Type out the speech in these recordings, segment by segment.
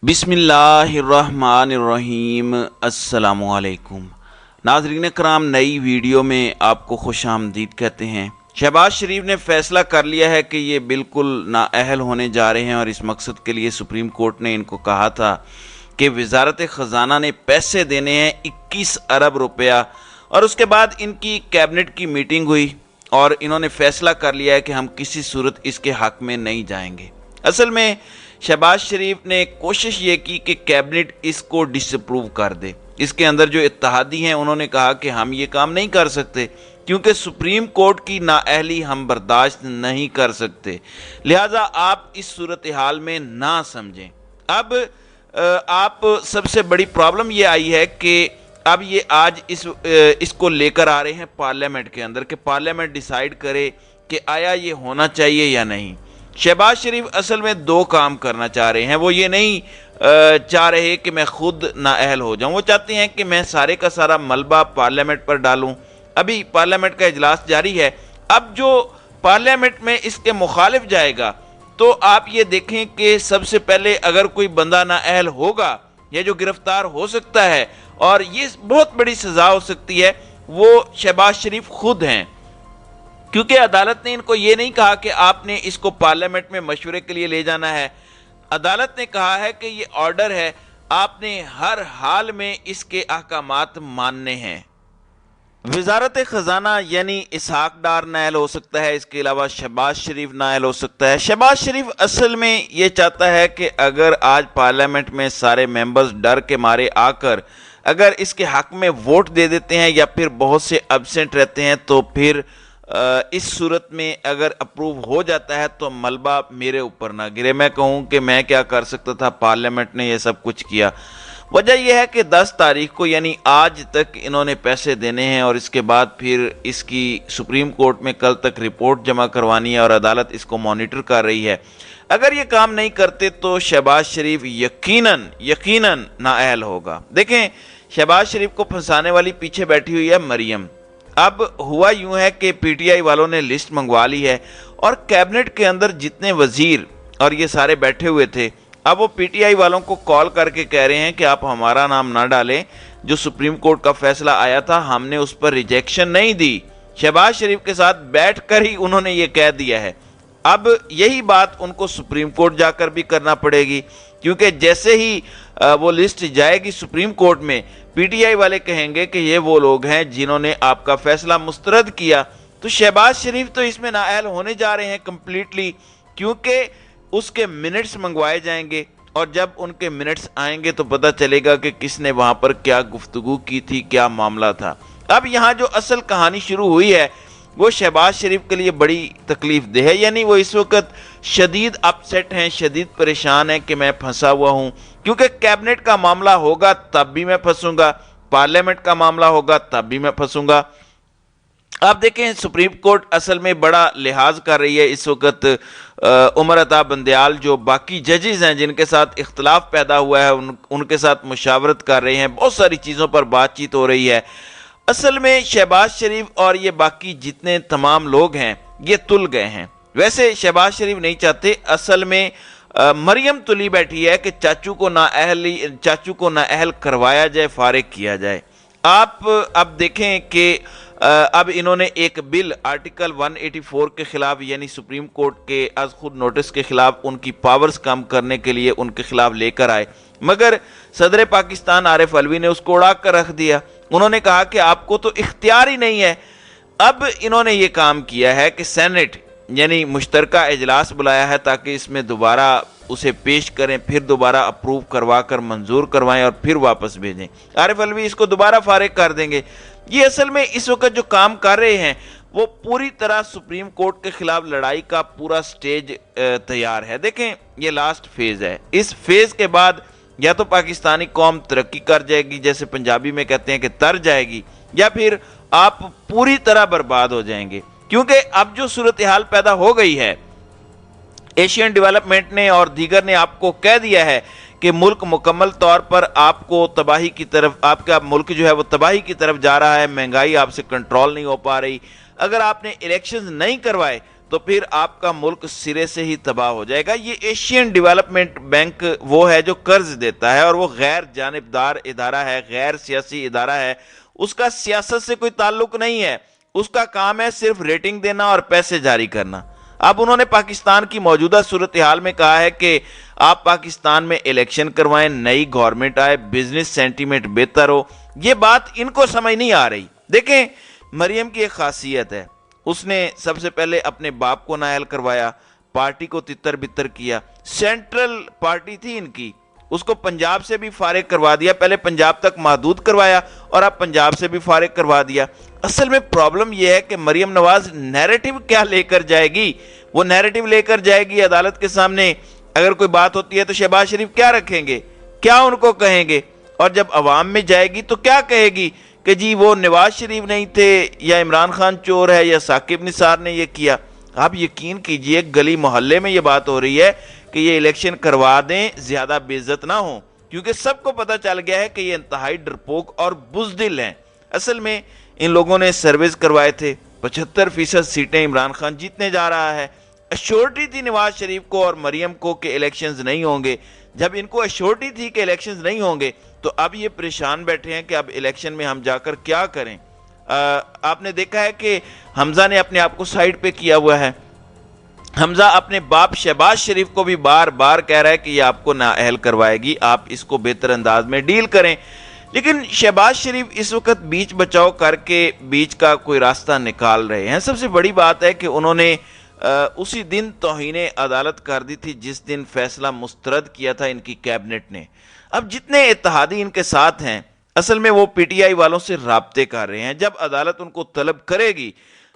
بسم اللہ الرحمن الرحیم۔ السلام علیکم ناظرین کرام، نئی ویڈیو میں آپ کو خوش آمدید کہتے ہیں۔ شہباز شریف نے فیصلہ کر لیا ہے کہ یہ بالکل نااہل ہونے جا رہے ہیں، اور اس مقصد کے لیے سپریم کورٹ نے ان کو کہا تھا کہ وزارت خزانہ نے پیسے دینے ہیں 21 ارب روپیہ، اور اس کے بعد ان کی کیبنٹ کی میٹنگ ہوئی اور انہوں نے فیصلہ کر لیا ہے کہ ہم کسی صورت اس کے حق میں نہیں جائیں گے۔ اصل میں شہباز شریف نے کوشش یہ کی کہ کیبنٹ اس کو ڈس اپروو کر دے۔ اس کے اندر جو اتحادی ہیں انہوں نے کہا کہ ہم یہ کام نہیں کر سکتے، کیونکہ سپریم کورٹ کی نااہلی ہم برداشت نہیں کر سکتے، لہٰذا آپ اس صورتحال میں نہ سمجھیں۔ اب آپ سب سے بڑی پرابلم یہ آئی ہے کہ اب یہ آج اس کو لے کر آ رہے ہیں پارلیمنٹ کے اندر کہ پارلیمنٹ ڈیسائیڈ کرے کہ آیا یہ ہونا چاہیے یا نہیں۔ شہباز شریف اصل میں دو کام کرنا چاہ رہے ہیں۔ وہ یہ نہیں چاہ رہے کہ میں خود نااہل ہو جاؤں، وہ چاہتے ہیں کہ میں سارے کا سارا ملبہ پارلیمنٹ پر ڈالوں۔ ابھی پارلیمنٹ کا اجلاس جاری ہے، اب جو پارلیمنٹ میں اس کے مخالف جائے گا تو آپ یہ دیکھیں کہ سب سے پہلے اگر کوئی بندہ نااہل ہوگا یا جو گرفتار ہو سکتا ہے اور یہ بہت بڑی سزا ہو سکتی ہے، وہ شہباز شریف خود ہیں، کیونکہ عدالت نے ان کو یہ نہیں کہا کہ آپ نے اس کو پارلیمنٹ میں مشورے کے لیے لے جانا ہے۔ عدالت نے کہا ہے کہ یہ آرڈر ہے، آپ نے ہر حال میں اس کے احکامات ماننے ہیں۔ وزارت خزانہ یعنی اسحاق ڈار نااہل ہو سکتا ہے، اس کے علاوہ شہباز شریف نااہل ہو سکتا ہے۔ شہباز شریف اصل میں یہ چاہتا ہے کہ اگر آج پارلیمنٹ میں سارے ممبرز ڈر کے مارے آ کر اگر اس کے حق میں ووٹ دے دیتے ہیں یا پھر بہت سے ایبسینٹ رہتے ہیں تو پھر اس صورت میں اگر اپروو ہو جاتا ہے تو ملبہ میرے اوپر نہ گرے۔ میں کہوں کہ میں کیا کر سکتا تھا، پارلیمنٹ نے یہ سب کچھ کیا۔ وجہ یہ ہے کہ 10 تاریخ کو یعنی آج تک انہوں نے پیسے دینے ہیں، اور اس کے بعد پھر اس کی سپریم کورٹ میں کل تک رپورٹ جمع کروانی ہے، اور عدالت اس کو مانیٹر کر رہی ہے۔ اگر یہ کام نہیں کرتے تو شہباز شریف یقیناً نااہل ہوگا۔ دیکھیں، شہباز شریف کو پھنسانے والی پیچھے بیٹھی ہوئی ہے مریم۔ اب ہوا یوں ہے کہ پی ٹی آئی والوں نے لسٹ منگوا لی ہے، اور کیبنٹ کے اندر جتنے وزیر اور یہ سارے بیٹھے ہوئے تھے، اب وہ پی ٹی آئی والوں کو کال کر کے کہہ رہے ہیں کہ آپ ہمارا نام نہ ڈالیں، جو سپریم کورٹ کا فیصلہ آیا تھا ہم نے اس پر ریجیکشن نہیں دی۔ شہباز شریف کے ساتھ بیٹھ کر ہی انہوں نے یہ کہہ دیا ہے۔ اب یہی بات ان کو سپریم کورٹ جا کر بھی کرنا پڑے گی، کیونکہ جیسے ہی وہ لسٹ جائے گی سپریم کورٹ میں، پی ٹی آئی والے کہیں گے کہ یہ وہ لوگ ہیں جنہوں نے آپ کا فیصلہ مسترد کیا، تو شہباز شریف تو اس میں نااہل ہونے جا رہے ہیں کمپلیٹلی، کیونکہ اس کے منٹس منگوائے جائیں گے، اور جب ان کے منٹس آئیں گے تو پتہ چلے گا کہ کس نے وہاں پر کیا گفتگو کی تھی، کیا معاملہ تھا۔ اب یہاں جو اصل کہانی شروع ہوئی ہے وہ شہباز شریف کے لیے بڑی تکلیف دہ ہے، یعنی وہ اس وقت شدید اپسیٹ ہیں، شدید پریشان ہیں کہ میں پھنسا ہوا ہوں، کیونکہ کیبنٹ کا معاملہ ہوگا تب بھی میں پھنسوں گا، پارلیمنٹ کا معاملہ ہوگا تب بھی میں پھنسوں گا۔ آپ دیکھیں، سپریم کورٹ اصل میں بڑا لحاظ کر رہی ہے اس وقت۔ عمر عطا بندیال جو باقی ججز ہیں جن کے ساتھ اختلاف پیدا ہوا ہے، ان کے ساتھ مشاورت کر رہے ہیں، بہت ساری چیزوں پر بات چیت ہو رہی ہے۔ اصل میں شہباز شریف اور یہ باقی جتنے تمام لوگ ہیں یہ تل گئے ہیں۔ ویسے شہباز شریف نہیں چاہتے، اصل میں مریم تلی بیٹھی ہے کہ چاچو کو نااہل کروایا جائے، فارغ کیا جائے۔ آپ اب دیکھیں کہ اب انہوں نے ایک بل آرٹیکل 184 کے خلاف، یعنی سپریم کورٹ کے از خود نوٹس کے خلاف، ان کی پاورز کم کرنے کے لیے ان کے خلاف لے کر آئے، مگر صدر پاکستان عارف علوی نے اس کو اڑا کر رکھ دیا۔ انہوں نے کہا کہ آپ کو تو اختیار ہی نہیں ہے۔ اب انہوں نے یہ کام کیا ہے کہ سینٹ یعنی مشترکہ اجلاس بلایا ہے تاکہ اس میں دوبارہ اسے پیش کریں، پھر دوبارہ اپروو کروا کر منظور کروائیں اور پھر واپس بھیجیں۔ عارف علوی اس کو دوبارہ فارغ کر دیں گے۔ یہ اصل میں اس وقت جو کام کر رہے ہیں وہ پوری طرح سپریم کورٹ کے خلاف لڑائی کا پورا سٹیج تیار ہے۔ دیکھیں، یہ لاسٹ فیز ہے، اس فیز کے بعد یا تو پاکستانی قوم ترقی کر جائے گی، جیسے پنجابی میں کہتے ہیں کہ تر جائے گی، یا پھر آپ پوری طرح برباد ہو جائیں گے، کیونکہ اب جو صورتحال پیدا ہو گئی ہے، ایشین ڈیولپمنٹ نے اور دیگر نے آپ کو کہہ دیا ہے کہ ملک مکمل طور پر آپ کو تباہی کی طرف، آپ کا ملک جو ہے وہ تباہی کی طرف جا رہا ہے، مہنگائی آپ سے کنٹرول نہیں ہو پا رہی، اگر آپ نے الیکشنز نہیں کروائے تو پھر آپ کا ملک سرے سے ہی تباہ ہو جائے گا۔ یہ ایشین ڈیولپمنٹ بینک وہ ہے جو قرض دیتا ہے، اور وہ غیر جانبدار ادارہ ہے، غیر سیاسی ادارہ ہے، اس کا سیاست سے کوئی تعلق نہیں ہے، اس کا کام ہے صرف ریٹنگ دینا اور پیسے جاری کرنا۔ اب انہوں نے پاکستان کی موجودہ صورتحال میں کہا ہے کہ آپ پاکستان میں الیکشن کروائیں، نئی گورنمنٹ آئے، بزنس سینٹیمنٹ بہتر ہو۔ یہ بات ان کو سمجھ نہیں آ رہی۔ دیکھیں، مریم کی ایک خاصیت ہے، اس نے سب سے پہلے اپنے باپ کو نااہل کروایا، پارٹی کو تتر بتر کیا۔ سینٹرل پارٹی تھی ان کی، اس کو پنجاب سے بھی فارغ کروا دیا، پہلے پنجاب تک محدود کروایا اور اب پنجاب سے بھی فارغ کروا دیا۔ اصل میں پرابلم یہ ہے کہ مریم نواز نیریٹو کیا لے کر جائے گی؟ وہ نیریٹو لے کر جائے گی عدالت کے سامنے، اگر کوئی بات ہوتی ہے تو شہباز شریف کیا رکھیں گے، کیا ان کو کہیں گے؟ اور جب عوام میں جائے گی تو کیا کہے گی کہ جی وہ نواز شریف نہیں تھے، یا عمران خان چور ہے، یا ثاقب نثار نے یہ کیا۔ آپ یقین کیجئے گلی محلے میں یہ بات ہو رہی ہے کہ یہ الیکشن کروا دیں، زیادہ بے عزت نہ ہوں، کیونکہ سب کو پتہ چل گیا ہے کہ یہ انتہائی ڈرپوک اور بزدل ہیں۔ اصل میں ان لوگوں نے سرویز کروائے تھے، 75% سیٹیں عمران خان جیتنے جا رہا ہے۔ ایشورٹی تھی نواز شریف کو اور مریم کو کہ الیکشنز نہیں ہوں گے۔ جب ان کو ایشورٹی تھی کہ الیکشنز نہیں ہوں گے تو اب یہ پریشان بیٹھے ہیں کہ اب الیکشن میں ہم جا کر کیا کریں۔ آپ نے دیکھا ہے کہ حمزہ نے اپنے آپ کو سائیڈ پہ کیا ہوا ہے۔ حمزہ اپنے باپ شہباز شریف کو بھی بار بار کہہ رہا ہے کہ یہ آپ کو نااہل کروائے گی، آپ اس کو بہتر انداز میں ڈیل کریں۔ لیکن شہباز شریف اس وقت بیچ بچاؤ کر کے بیچ کا کوئی راستہ نکال رہے ہیں۔ سب سے بڑی بات ہے کہ انہوں نے اسی دن توہین عدالت کر دی تھی جس دن فیصلہ مسترد کیا تھا ان کی کیبنٹ نے۔ اب جتنے اتحادی ان کے ساتھ ہیں، اصل میں وہ پی ٹی آئی والوں سے رابطے کر رہے ہیں۔ جب عدالت ان کو طلب کرے گی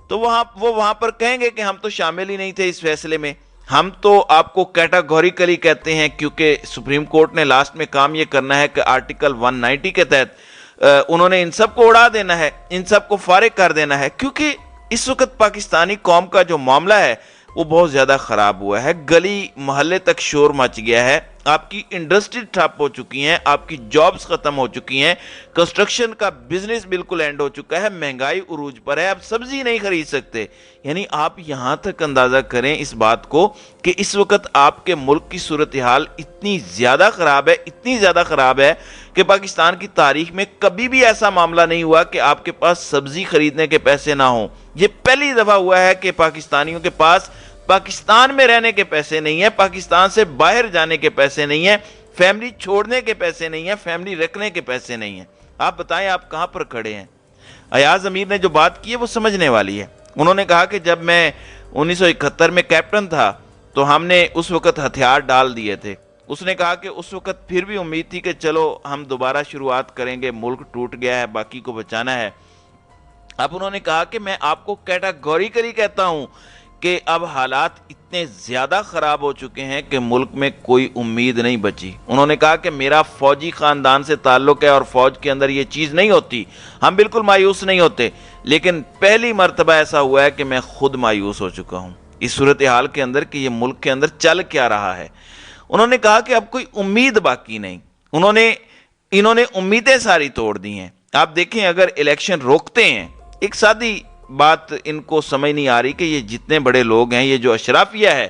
تو وہ وہاں پر کہیں گے کہ ہم تو شامل ہی نہیں تھے اس فیصلے میں، ہم تو آپ کو کیٹاگوریکلی کہتے ہیں، کیونکہ سپریم کورٹ نے لاسٹ میں کام یہ کرنا ہے کہ آرٹیکل 190 کے تحت انہوں نے ان سب کو اڑا دینا ہے، ان سب کو فارغ کر دینا ہے، کیونکہ اس وقت پاکستانی قوم کا جو معاملہ ہے وہ بہت زیادہ خراب ہوا ہے۔ گلی محلے تک شور مچ گیا ہے، آپ کی انڈسٹری ٹھپ ہو چکی ہیں، آپ کی جابز ختم ہو چکی ہیں، کنسٹرکشن کا بزنس بالکل اینڈ ہو چکا ہے، مہنگائی عروج پر ہے، آپ سبزی نہیں خرید سکتے۔ یعنی آپ یہاں تک اندازہ کریں اس بات کو کہ اس وقت آپ کے ملک کی صورتحال اتنی زیادہ خراب ہے، اتنی زیادہ خراب ہے کہ پاکستان کی تاریخ میں کبھی بھی ایسا معاملہ نہیں ہوا کہ آپ کے پاس سبزی خریدنے کے پیسے نہ ہوں۔ یہ پہلی دفعہ ہوا ہے کہ پاکستانیوں کے پاس پاکستان میں رہنے کے پیسے نہیں ہیں، پاکستان سے باہر جانے کے پیسے نہیں ہیں، فیملی چھوڑنے کے پیسے نہیں ہیں، فیملی رکھنے کے پیسے نہیں ہیں۔ آپ بتائیں آپ کہاں پر کھڑے ہیں؟ ایاز امیر نے جو بات کی ہے وہ سمجھنے والی ہے۔ انہوں نے کہا کہ جب میں 1971 میں کیپٹن تھا تو ہم نے اس وقت ہتھیار ڈال دیے تھے۔ اس نے کہا کہ اس وقت پھر بھی امید تھی کہ چلو ہم دوبارہ شروعات کریں گے، ملک ٹوٹ گیا ہے، باقی کو بچانا ہے۔ اب انہوں نے کہا کہ میں آپ کو کیٹاگوریکلی کہتا ہوں کہ اب حالات اتنے زیادہ خراب ہو چکے ہیں کہ ملک میں کوئی امید نہیں بچی۔ انہوں نے کہا کہ میرا فوجی خاندان سے تعلق ہے اور فوج کے اندر یہ چیز نہیں ہوتی، ہم بالکل مایوس نہیں ہوتے، لیکن پہلی مرتبہ ایسا ہوا ہے کہ میں خود مایوس ہو چکا ہوں اس صورتحال کے اندر کہ یہ ملک کے اندر چل کیا رہا ہے۔ انہوں نے کہا کہ اب کوئی امید باقی نہیں، انہوں نے امیدیں ساری توڑ دی ہیں۔ آپ دیکھیں اگر الیکشن روکتے ہیں، ایک سادی بات ان کو سمجھ نہیں آ رہی کہ یہ جتنے بڑے لوگ ہیں، یہ جو اشرافیہ ہے،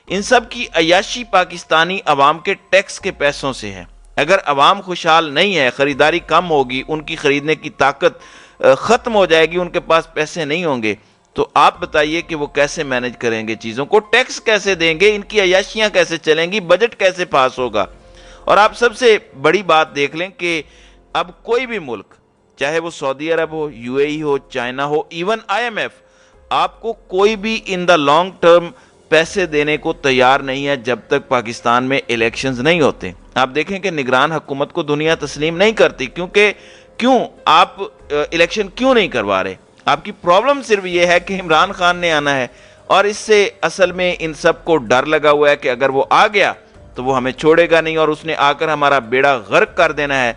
ان سب کی عیاشی پاکستانی عوام کے ٹیکس کے پیسوں سے ہے۔ اگر عوام خوشحال نہیں ہے، خریداری کم ہوگی، ان کی خریدنے کی طاقت ختم ہو جائے گی، ان کے پاس پیسے نہیں ہوں گے، تو آپ بتائیے کہ وہ کیسے مینج کریں گے چیزوں کو، ٹیکس کیسے دیں گے، ان کی عیاشیاں کیسے چلیں گی، بجٹ کیسے پاس ہوگا۔ اور آپ سب سے بڑی بات دیکھ لیں کہ اب کوئی بھی ملک، چاہے وہ سعودی عرب ہو، یو اے ای ہو، چائنا ہو، ایون آئی ایم ایف، آپ کو کوئی بھی ان دا لانگ ٹرم پیسے دینے کو تیار نہیں ہے جب تک پاکستان میں الیکشنز نہیں ہوتے۔ آپ دیکھیں کہ نگران حکومت کو دنیا تسلیم نہیں کرتی، کیوں آپ الیکشن کیوں نہیں کروا رہے؟ آپ کی پرابلم صرف یہ ہے کہ عمران خان نے آنا ہے، اور اس سے اصل میں ان سب کو ڈر لگا ہوا ہے کہ اگر وہ آ گیا تو وہ ہمیں چھوڑے گا نہیں اور اس نے آ کر ہمارا بیڑا غرق کر دینا ہے۔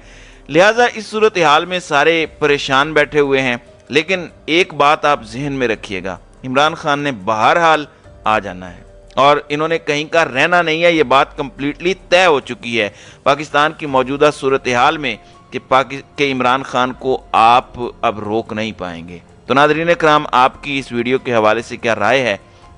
لہٰذا اس صورتحال میں سارے پریشان بیٹھے ہوئے ہیں، لیکن ایک بات آپ ذہن میں رکھیے گا، عمران خان نے بہرحال آ جانا ہے اور انہوں نے کہیں کا رہنا نہیں ہے، یہ بات کمپلیٹلی طے ہو چکی ہے پاکستان کی موجودہ صورتحال میں کہ عمران خان کو آپ اب روک نہیں پائیں گے۔ تو ناظرین کرام، آپ کی اس ویڈیو کے حوالے سے کیا رائے ہے؟